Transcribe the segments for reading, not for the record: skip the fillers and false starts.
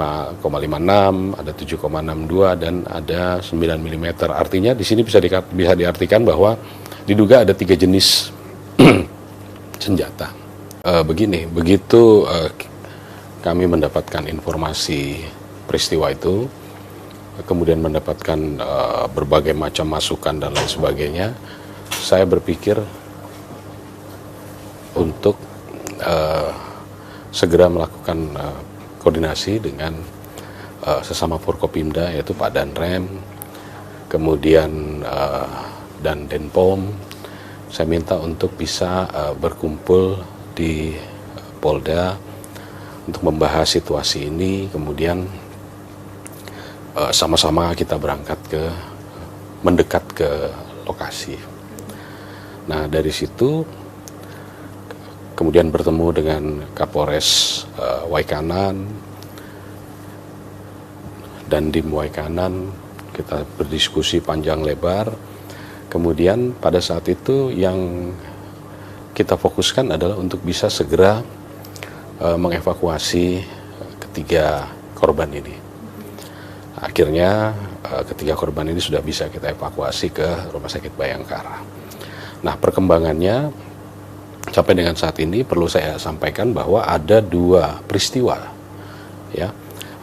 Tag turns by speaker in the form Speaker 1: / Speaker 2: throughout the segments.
Speaker 1: 5,56, ada 7,62 dan ada 9 mm. Artinya di sini bisa diartikan bahwa diduga ada 3 jenis senjata. Begini, begitu kami mendapatkan informasi peristiwa itu, kemudian mendapatkan berbagai macam masukan dan lain sebagainya, saya berpikir untuk segera melakukan koordinasi dengan sesama Forkopimda, yaitu Pak Danrem, kemudian dan Denpom. Saya minta untuk bisa berkumpul di Polda untuk membahas situasi ini, kemudian sama-sama kita mendekat ke lokasi. Nah, dari situ kemudian bertemu dengan Kapolres Waikanan dan Dim Waikanan, kita berdiskusi panjang lebar. Kemudian pada saat itu yang kita fokuskan adalah untuk bisa segera mengevakuasi ketiga korban ini. Akhirnya ketiga korban ini sudah bisa kita evakuasi ke Rumah Sakit Bayangkara. Nah, perkembangannya sampai dengan saat ini perlu saya sampaikan bahwa ada 2 peristiwa, ya,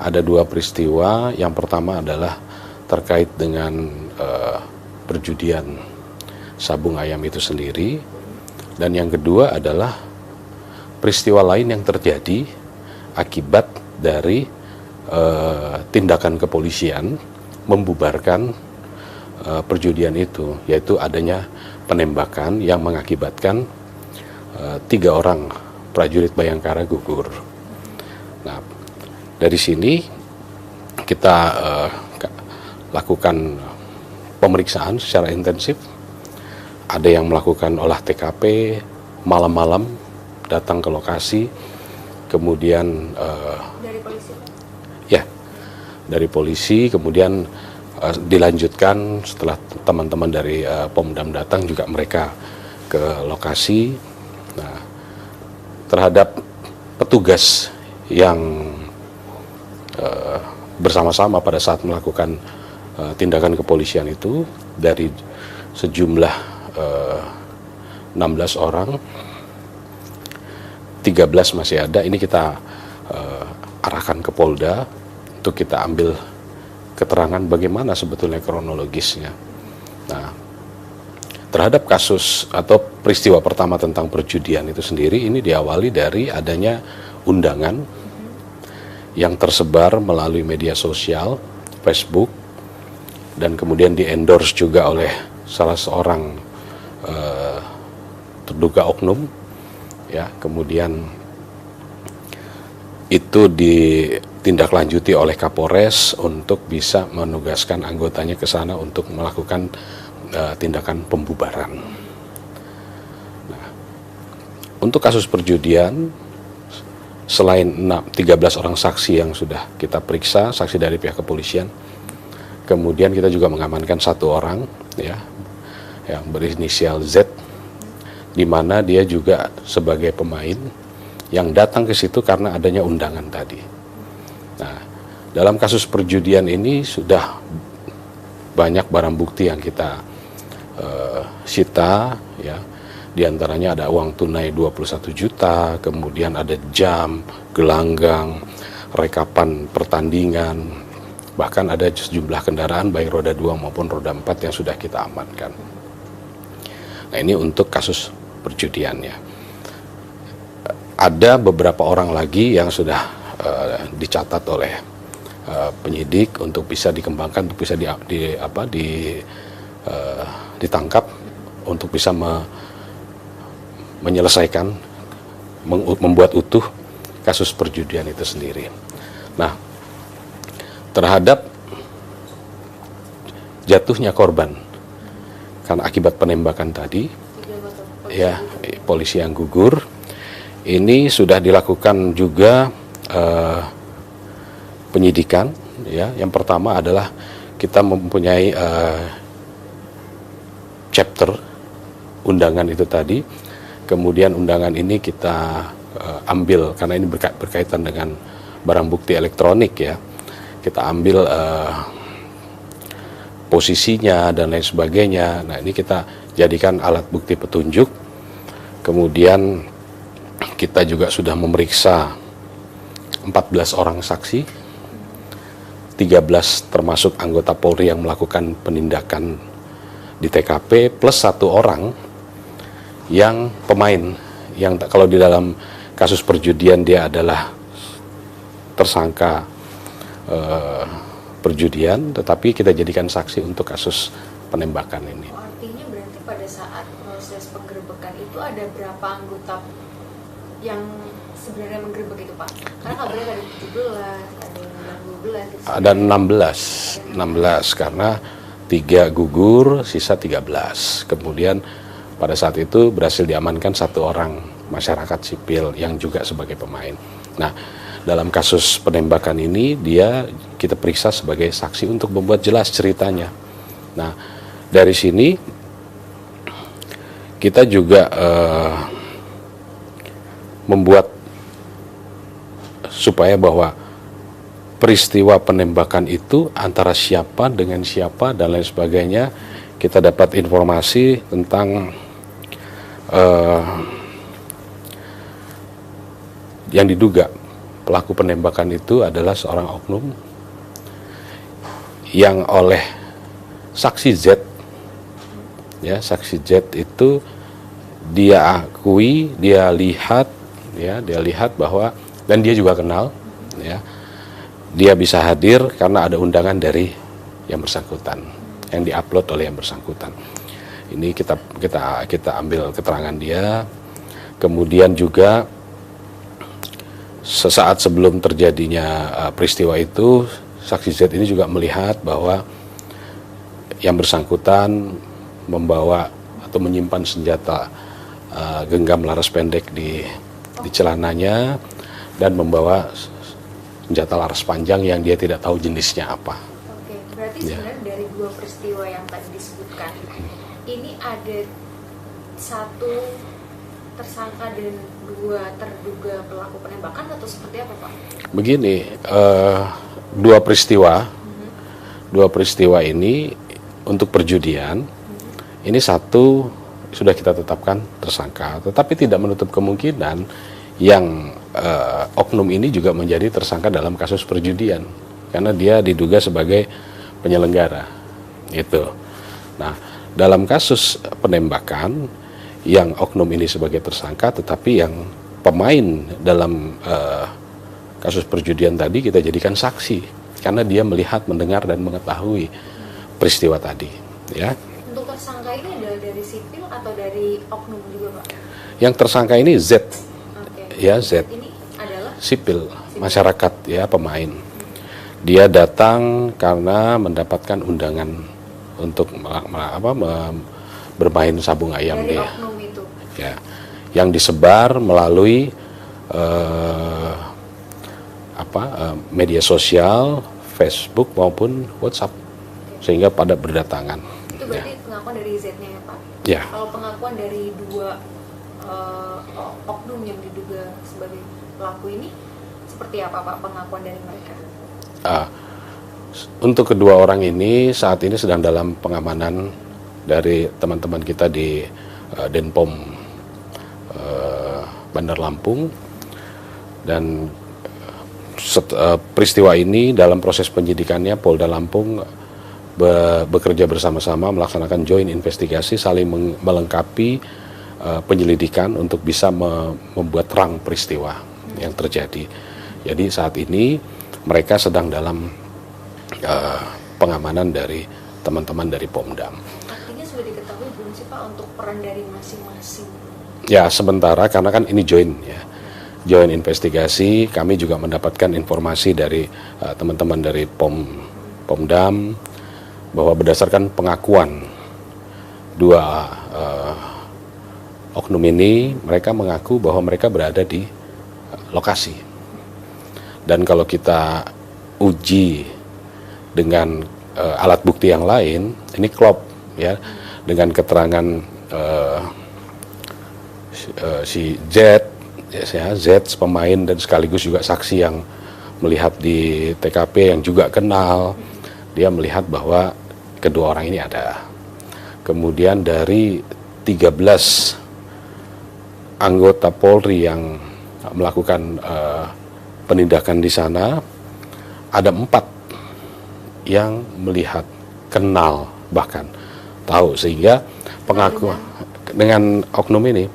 Speaker 1: ada 2 peristiwa. Yang pertama adalah terkait dengan perjudian sabung ayam itu sendiri, dan yang kedua adalah peristiwa lain yang terjadi akibat dari tindakan kepolisian membubarkan perjudian itu, yaitu adanya penembakan yang mengakibatkan 3 orang prajurit Bayangkara gugur. Nah, dari sini kita lakukan pemeriksaan secara intensif. Ada yang melakukan olah TKP malam-malam, datang ke lokasi, kemudian
Speaker 2: dari polisi?
Speaker 1: Ya, dari polisi, kemudian dilanjutkan setelah teman-teman dari Pomdam datang juga mereka ke lokasi. Nah, terhadap petugas yang bersama-sama pada saat melakukan tindakan kepolisian itu, dari sejumlah 16 orang, 13 masih ada. Ini kita arahkan ke Polda untuk kita ambil keterangan bagaimana sebetulnya kronologisnya. Nah, terhadap kasus atau peristiwa pertama tentang perjudian itu sendiri, ini diawali dari adanya undangan yang tersebar melalui media sosial, Facebook, dan kemudian di-endorse juga oleh salah seorang terduga oknum, ya. Kemudian itu ditindaklanjuti oleh Kapolres untuk bisa menugaskan anggotanya ke sana untuk melakukan tindakan pembubaran. Nah, untuk kasus perjudian, selain 13 orang saksi yang sudah kita periksa, saksi dari pihak kepolisian, kemudian kita juga mengamankan 1 orang, ya, yang berinisial Z, di mana dia juga sebagai pemain yang datang ke situ karena adanya undangan tadi. Nah, dalam kasus perjudian ini sudah banyak barang bukti yang kita sita, ya. Di antaranya ada uang tunai 21 juta, kemudian ada jam, gelanggang, rekapan pertandingan, bahkan ada sejumlah kendaraan baik roda 2 maupun roda 4 yang sudah kita amankan. Nah, ini untuk kasus perjudiannya. Ada beberapa orang lagi yang sudah dicatat oleh penyidik untuk bisa dikembangkan, untuk bisa ditangkap, untuk bisa menyelesaikan, membuat utuh kasus perjudian itu sendiri. Nah, terhadap jatuhnya korban karena akibat penembakan tadi, ya, polisi yang gugur, ini sudah dilakukan juga penyidikan, ya. Yang pertama adalah kita mempunyai chapter undangan itu tadi. Kemudian undangan ini kita ambil karena ini berkaitan dengan barang bukti elektronik ya. Kita ambil posisinya dan lain sebagainya. Nah, ini kita jadikan alat bukti petunjuk. Kemudian kita juga sudah memeriksa 14 orang saksi, 13 termasuk anggota Polri yang melakukan penindakan di TKP, plus 1 orang yang pemain, yang kalau di dalam kasus perjudian dia adalah tersangka perjudian, tetapi kita jadikan saksi untuk kasus penembakan ini.
Speaker 2: Artinya berarti pada saat proses penggerebekan itu ada berapa anggota yang sebenarnya menggerebek itu, Pak? Karena kabarnya ada 17, ada yang 12 gitu.
Speaker 1: Ada 16 karena 3 gugur, sisa 13. Kemudian pada saat itu berhasil diamankan 1 orang masyarakat sipil yang juga sebagai pemain. Nah, dalam kasus penembakan ini kita periksa sebagai saksi untuk membuat jelas ceritanya. Nah, dari sini kita juga membuat supaya bahwa peristiwa penembakan itu antara siapa dengan siapa dan lain sebagainya, kita dapat informasi tentang yang diduga pelaku penembakan itu adalah seorang oknum yang oleh saksi Z, ya, saksi Z itu dia akui, dia lihat bahwa, dan dia juga kenal, ya, dia bisa hadir karena ada undangan dari yang bersangkutan yang diupload oleh yang bersangkutan. Ini kita ambil keterangan dia. Kemudian juga sesaat sebelum terjadinya peristiwa itu, saksi Z ini juga melihat bahwa yang bersangkutan membawa atau menyimpan senjata genggam laras pendek di celananya dan membawa senjata laras panjang yang dia tidak tahu jenisnya apa.
Speaker 2: Oke, berarti sebenarnya dari 2 peristiwa yang tadi disebutkan, ini ada 1 tersangka dan 2 terduga pelaku penembakan atau seperti apa, Pak? Begini,
Speaker 1: 2 peristiwa ini untuk perjudian, ini 1 sudah kita tetapkan tersangka, tetapi tidak menutup kemungkinan yang oknum ini juga menjadi tersangka dalam kasus perjudian, karena dia diduga sebagai penyelenggara, gitu. Nah, dalam kasus penembakan, yang oknum ini sebagai tersangka, tetapi yang pemain dalam kasus perjudian tadi kita jadikan saksi karena dia melihat, mendengar dan mengetahui peristiwa tadi, ya.
Speaker 2: Untuk tersangka ini adalah dari sipil atau dari oknum juga, Pak?
Speaker 1: Yang tersangka ini Z, ya, Z.
Speaker 2: Ini adalah
Speaker 1: sipil, masyarakat, ya, pemain. Dia datang karena mendapatkan undangan untuk bermain sabung ayam
Speaker 2: dari
Speaker 1: dia.
Speaker 2: Oknum itu.
Speaker 1: Ya, yang disebar melalui media sosial, Facebook maupun WhatsApp, sehingga pada berdatangan.
Speaker 2: Itu berarti pengakuan dari Z-nya ya, Pak?
Speaker 1: Ya.
Speaker 2: Kalau pengakuan dari 2 oknum yang diduga sebagai pelaku ini, seperti apa, Pak, pengakuan dari mereka?
Speaker 1: Untuk kedua orang ini saat ini sedang dalam pengamanan dari teman-teman kita di Denpom Bandar Lampung, dan peristiwa ini dalam proses penyidikannya Polda Lampung bekerja bersama-sama melaksanakan joint investigasi, saling melengkapi penyelidikan untuk bisa membuat terang peristiwa yang terjadi. Jadi saat ini mereka sedang dalam pengamanan dari teman-teman dari Pomdam.
Speaker 2: Artinya sudah diketahui belum sih, Pak, untuk peran dari masing-masing?
Speaker 1: Ya, sementara karena kan ini joint investigasi, kami juga mendapatkan informasi dari teman-teman dari Pomdam bahwa berdasarkan pengakuan 2 oknum ini, mereka mengaku bahwa mereka berada di lokasi. Dan kalau kita uji dengan alat bukti yang lain, ini klop, ya, dengan keterangan si Z, ya, Z pemain dan sekaligus juga saksi yang melihat di TKP yang juga kenal, dia melihat bahwa kedua orang ini ada. Kemudian dari 13 anggota Polri yang melakukan penindakan di sana, ada 4 yang melihat, kenal, bahkan tahu, sehingga pengakuan dengan oknum ini,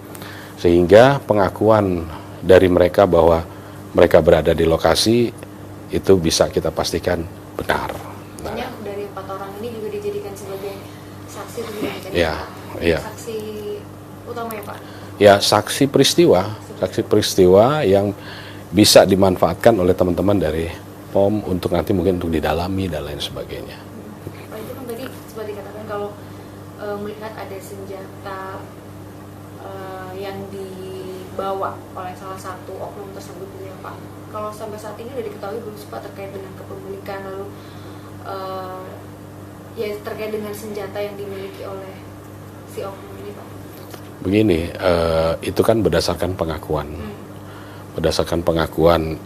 Speaker 1: sehingga pengakuan dari mereka bahwa mereka berada di lokasi itu bisa kita pastikan benar.
Speaker 2: Nah, dari 4 orang ini juga dijadikan sebagai saksi
Speaker 1: ya,
Speaker 2: saksi utama ya Pak?
Speaker 1: Ya, saksi peristiwa yang bisa dimanfaatkan oleh teman-teman dari POM untuk nanti mungkin untuk didalami dan lain sebagainya.
Speaker 2: Pak, itu kan tadi seperti dikatakan kalau melihat ada senjata yang dibawa oleh salah satu oknum tersebut gitu ya Pak. Kalau sampai saat ini sudah diketahui belum sih Pak terkait dengan kepemilikan, lalu ya terkait dengan senjata yang dimiliki oleh si oknum ini Pak?
Speaker 1: Begini, itu kan berdasarkan pengakuan. Berdasarkan pengakuan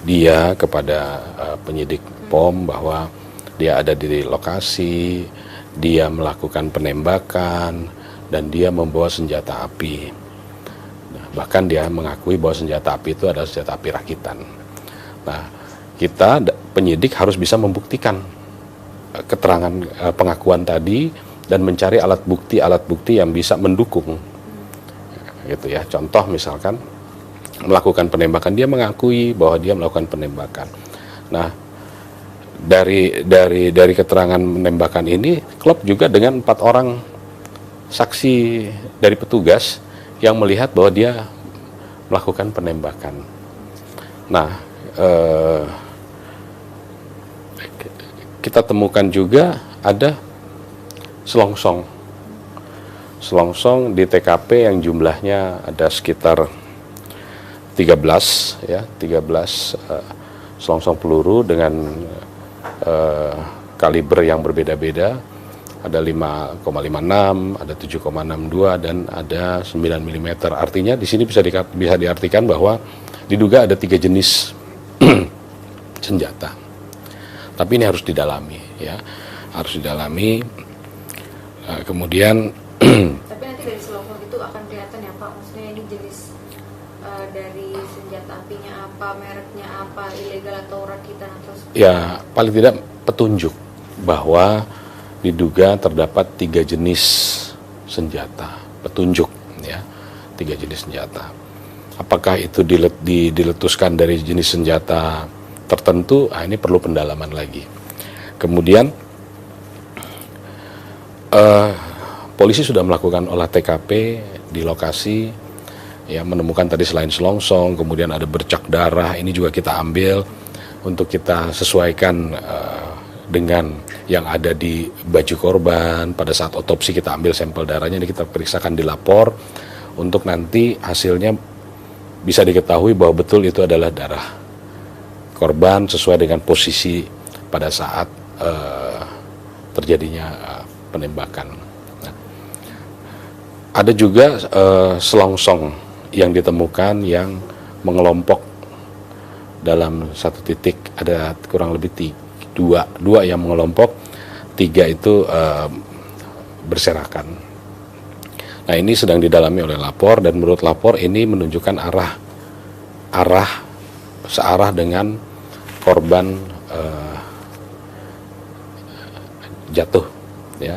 Speaker 1: dia kepada penyidik POM bahwa dia ada di lokasi, dia melakukan penembakan, dan dia membawa senjata api. Nah, bahkan dia mengakui bahwa senjata api itu adalah senjata api rakitan. Nah, kita penyidik harus bisa membuktikan keterangan pengakuan tadi dan mencari alat bukti yang bisa mendukung. Gitu ya. Contoh misalkan melakukan penembakan, dia mengakui bahwa dia melakukan penembakan. Nah, dari keterangan penembakan ini klop juga dengan 4 orang saksi dari petugas yang melihat bahwa dia melakukan penembakan. Nah, kita temukan juga ada selongsong di TKP yang jumlahnya ada sekitar 13 selongsong peluru dengan kaliber yang berbeda-beda. Ada 5,56, ada 7,62 dan ada 9 mm. Artinya di sini bisa diartikan bahwa diduga ada 3 jenis senjata. Tapi ini harus didalami ya. Harus didalami. Kemudian
Speaker 2: tapi nanti dari selongsong itu akan kelihatan ya Pak, maksudnya ini jenis dari senjata apinya apa, mereknya apa, ilegal atau rakitan atau
Speaker 1: ya paling tidak petunjuk bahwa diduga terdapat 3 jenis senjata, petunjuk ya, 3 jenis senjata. Apakah itu diletuskan dari jenis senjata tertentu? Ini perlu pendalaman lagi. Kemudian polisi sudah melakukan olah TKP di lokasi, ya, menemukan tadi selain selongsong, kemudian ada bercak darah. Ini juga kita ambil untuk kita sesuaikan dengan yang ada di baju korban. Pada saat otopsi kita ambil sampel darahnya, ini kita periksakan di lapor untuk nanti hasilnya bisa diketahui bahwa betul itu adalah darah korban sesuai dengan posisi pada saat terjadinya penembakan. Nah, ada juga selongsong yang ditemukan yang mengelompok dalam satu titik, ada kurang lebih dua yang mengelompok, 3 itu berserakan. Nah, ini sedang didalami oleh lapor dan menurut lapor ini menunjukkan searah dengan korban jatuh ya.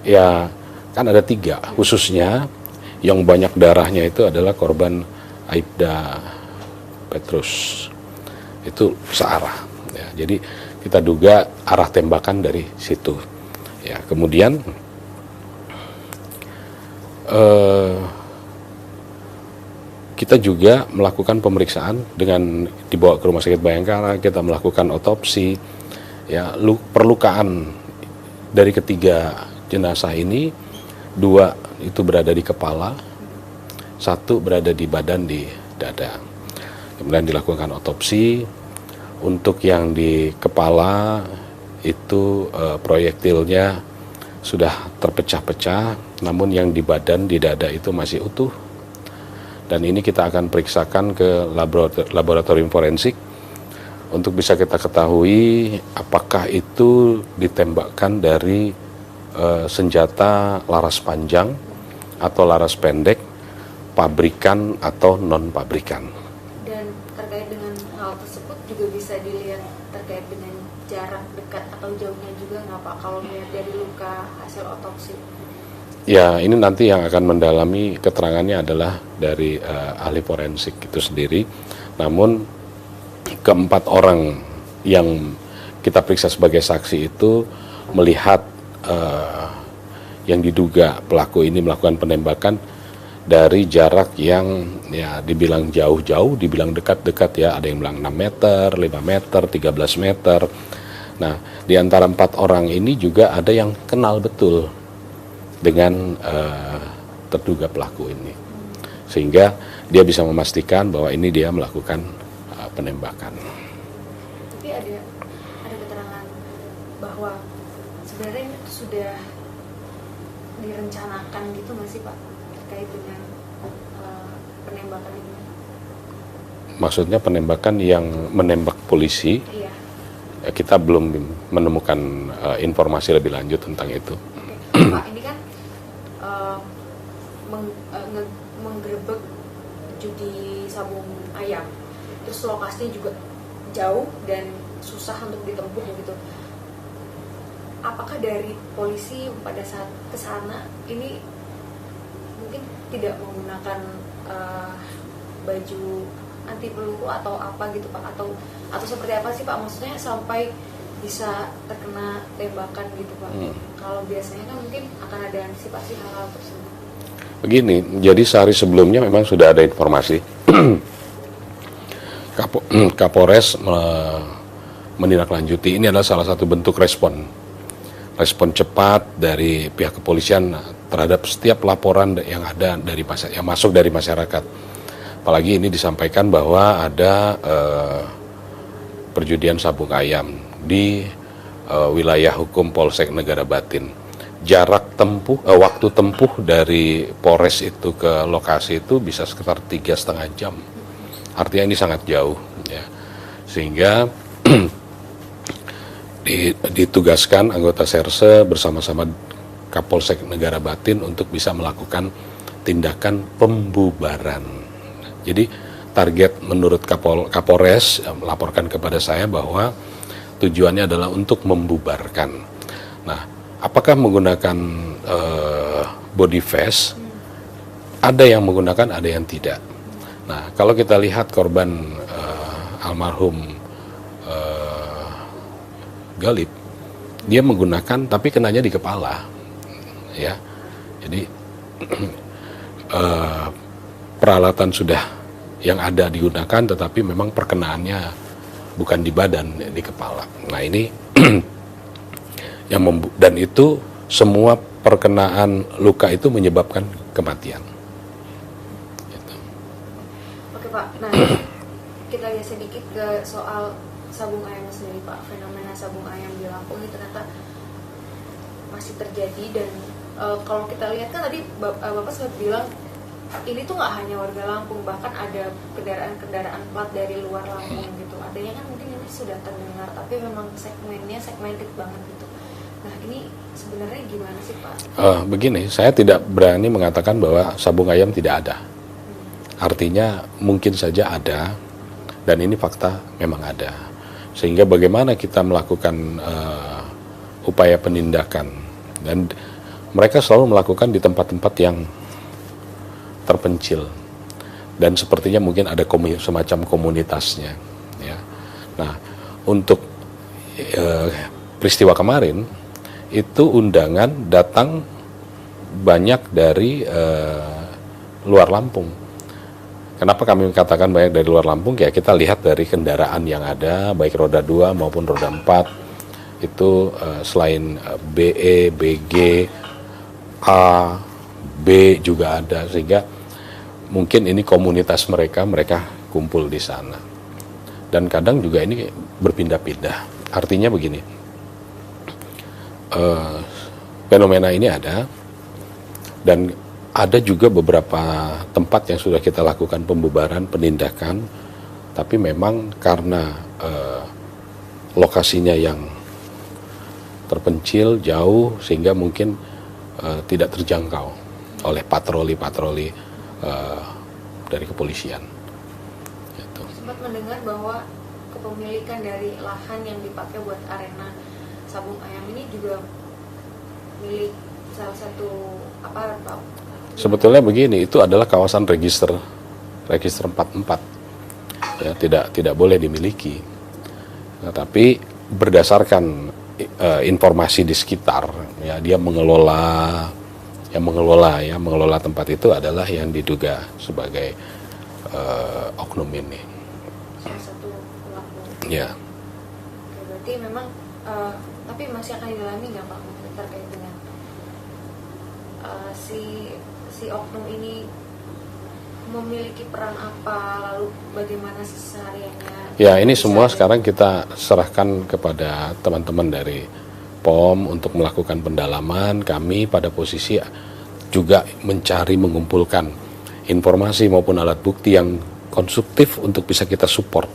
Speaker 1: Ya, kan ada 3 khususnya yang banyak darahnya itu adalah korban Aibda Petrus. Itu searah ya. Jadi kita duga arah tembakan dari situ. Ya, kemudian kita juga melakukan pemeriksaan dengan dibawa ke Rumah Sakit Bayangkara, kita melakukan otopsi. Ya, perlukaan dari ketiga jenazah ini, 2 itu berada di kepala, 1 berada di badan, di dada. Kemudian dilakukan otopsi. Untuk yang di kepala itu proyektilnya sudah terpecah-pecah, namun yang di badan, di dada itu masih utuh. Dan ini kita akan periksakan ke laboratorium forensik untuk bisa kita ketahui apakah itu ditembakkan dari senjata laras panjang atau laras pendek, pabrikan atau non-pabrikan.
Speaker 2: Dan terkait dengan hal tersebut juga bisa dilihat terkait dengan jarak dekat atau jauhnya juga nggak Pak, kalau melihat dari luka hasil otopsi?
Speaker 1: Ya, ini nanti yang akan mendalami keterangannya adalah dari ahli forensik itu sendiri. Namun keempat orang yang kita periksa sebagai saksi itu melihat yang diduga pelaku ini melakukan penembakan dari jarak yang ya dibilang jauh-jauh, dibilang dekat-dekat ya, ada yang bilang 6 meter, 5 meter, 13 meter. Nah, di antara 4 orang ini juga ada yang kenal betul dengan terduga pelaku ini. Sehingga dia bisa memastikan bahwa ini dia melakukan penembakan.
Speaker 2: Tapi ada keterangan bahwa sebenarnya ini sudah direncanakan gitu nggak sih Pak terkait dengan penembakan ini?
Speaker 1: Maksudnya penembakan yang menembak polisi?
Speaker 2: Iya.
Speaker 1: Kita belum menemukan informasi lebih lanjut tentang itu.
Speaker 2: Oke. Pak, ini kan menggerebek judi sabung ayam, terus lokasinya juga jauh dan susah untuk ditempuh gitu. Apakah dari polisi pada saat kesana ini mungkin tidak menggunakan baju anti peluru atau apa gitu Pak, atau seperti apa sih Pak, maksudnya sampai bisa terkena tembakan gitu Pak? Kalau biasanya kan mungkin akan ada antisipasi hal-hal tersebut.
Speaker 1: Begini, jadi sehari sebelumnya memang sudah ada informasi Kapolres menindaklanjuti. Ini adalah salah satu bentuk respon cepat dari pihak kepolisian terhadap setiap laporan yang ada yang masuk dari masyarakat. Apalagi ini disampaikan bahwa ada perjudian sabung ayam di wilayah hukum Polsek Negara Batin. Jarak tempuh, waktu tempuh dari Polres itu ke lokasi itu bisa sekitar 3,5 jam. Artinya ini sangat jauh, ya. Sehingga ditugaskan anggota Serse bersama-sama Kapolsek Negara Batin untuk bisa melakukan tindakan pembubaran. Jadi target menurut Kapolres melaporkan kepada saya bahwa tujuannya adalah untuk membubarkan. Nah, apakah menggunakan body vest? Ada yang menggunakan, ada yang tidak. Nah, kalau kita lihat korban almarhum Galip, dia menggunakan tapi kenanya di kepala, ya. Jadi peralatan sudah yang ada digunakan, tetapi memang perkenaannya bukan di badan, di kepala. Nah ini dan itu semua perkenaan luka itu menyebabkan kematian. Gitu.
Speaker 2: Oke Pak, nah kita lihat sedikit ke soal sabung ayam sendiri Pak. Fenomena sabung ayam di Lampung ini ternyata masih terjadi, dan kalau kita lihat kan tadi Bapak sempat bilang ini tuh nggak hanya warga Lampung, bahkan ada kendaraan-kendaraan plat dari luar Lampung gitu. Adanya kan mungkin ini sudah terdengar, tapi memang segmennya segmented banget gitu. Nah ini sebenarnya gimana sih Pak?
Speaker 1: Begini, saya tidak berani mengatakan bahwa sabung ayam tidak ada. Artinya mungkin saja ada, dan ini fakta memang ada. Sehingga bagaimana kita melakukan upaya penindakan, dan mereka selalu melakukan di tempat-tempat yang terpencil, dan sepertinya mungkin ada semacam komunitasnya, ya. Nah, untuk peristiwa kemarin itu undangan datang banyak dari luar Lampung. Kenapa kami katakan banyak dari luar Lampung? Ya kita lihat dari kendaraan yang ada, baik roda 2 maupun roda 4 itu selain BE, BG, A, B juga ada, sehingga mungkin ini komunitas mereka kumpul di sana. Dan kadang juga ini berpindah-pindah. Artinya begini, fenomena ini ada, dan ada juga beberapa tempat yang sudah kita lakukan pembubaran, penindakan, tapi memang karena lokasinya yang terpencil, jauh, sehingga mungkin tidak terjangkau oleh patroli-patroli dari kepolisian. Gitu.
Speaker 2: Sempat mendengar bahwa kepemilikan dari lahan yang dipakai buat arena sabung ayam ini juga milik salah satu aparat, Pak.
Speaker 1: Sebetulnya begini, itu adalah kawasan register 44, ya, tidak boleh dimiliki. Nah, tapi berdasarkan informasi di sekitar, ya, dia mengelola tempat itu adalah yang diduga sebagai oknum ini.
Speaker 2: Salah satu pelaku.
Speaker 1: Ya.
Speaker 2: Oke, berarti memang tapi masih akan didalami nggak, Pak, terkait dengan si oknum ini memiliki peran apa, lalu bagaimana sehariannya?
Speaker 1: Ya, ini semua sekarang kita serahkan kepada teman-teman dari POM untuk melakukan pendalaman. Kami pada posisi juga mencari, mengumpulkan informasi maupun alat bukti yang konstruktif untuk bisa kita support.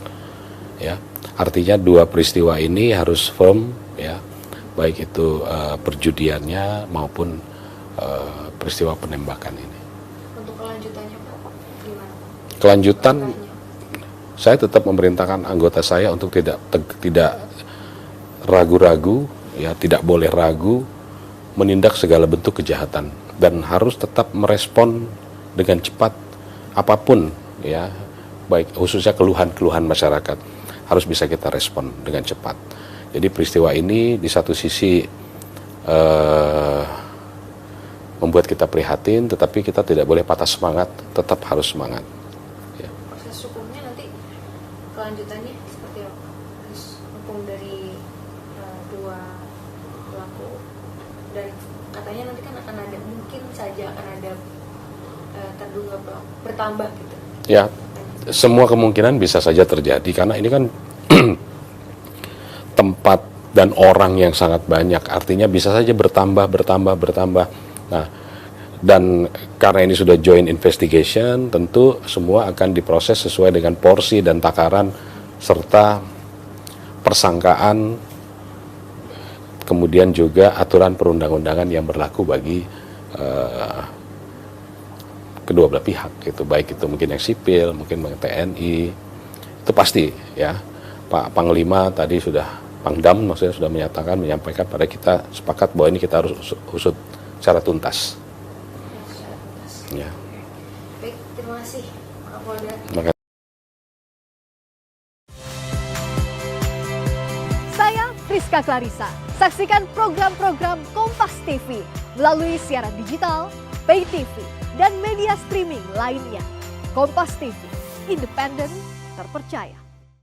Speaker 1: Ya, artinya dua peristiwa ini harus firm, ya, baik itu perjudiannya maupun peristiwa penembakan ini.
Speaker 2: Untuk kelanjutannya, Pak, gimana?
Speaker 1: Kelanjutan,
Speaker 2: Langkahnya?
Speaker 1: saya tetap memerintahkan anggota saya untuk tidak ragu-ragu, ya, tidak boleh ragu menindak segala bentuk kejahatan dan harus tetap merespon dengan cepat apapun, ya, baik khususnya keluhan-keluhan masyarakat harus bisa kita respon dengan cepat. Jadi peristiwa ini di satu sisi membuat kita prihatin, tetapi kita tidak boleh patah semangat, tetap harus semangat. Ya.
Speaker 2: Proses hukumnya nanti kelanjutannya seperti apa? Proses hukum dari dua pelaku, dan katanya nanti kan akan ada, mungkin saja akan ada terduga pelaku bertambah gitu.
Speaker 1: Ya, semua kemungkinan bisa saja terjadi karena ini kan tempat dan orang yang sangat banyak, artinya bisa saja bertambah. Nah, dan karena ini sudah joint investigation, tentu semua akan diproses sesuai dengan porsi dan takaran serta persangkaan, kemudian juga aturan perundang-undangan yang berlaku bagi kedua belah pihak, gitu, baik itu mungkin yang sipil, mungkin TNI, itu pasti, ya. Pak Panglima tadi Pangdam maksudnya sudah menyampaikan pada kita, sepakat bahwa ini kita harus usut secara tuntas. Ya.
Speaker 2: Baik, terima kasih, Pak Kapolda.
Speaker 1: Terima kasih.
Speaker 3: Saya Friska Clarissa. Saksikan program-program Kompas TV melalui siaran digital, pay TV, dan media streaming lainnya. Kompas TV, independen, terpercaya.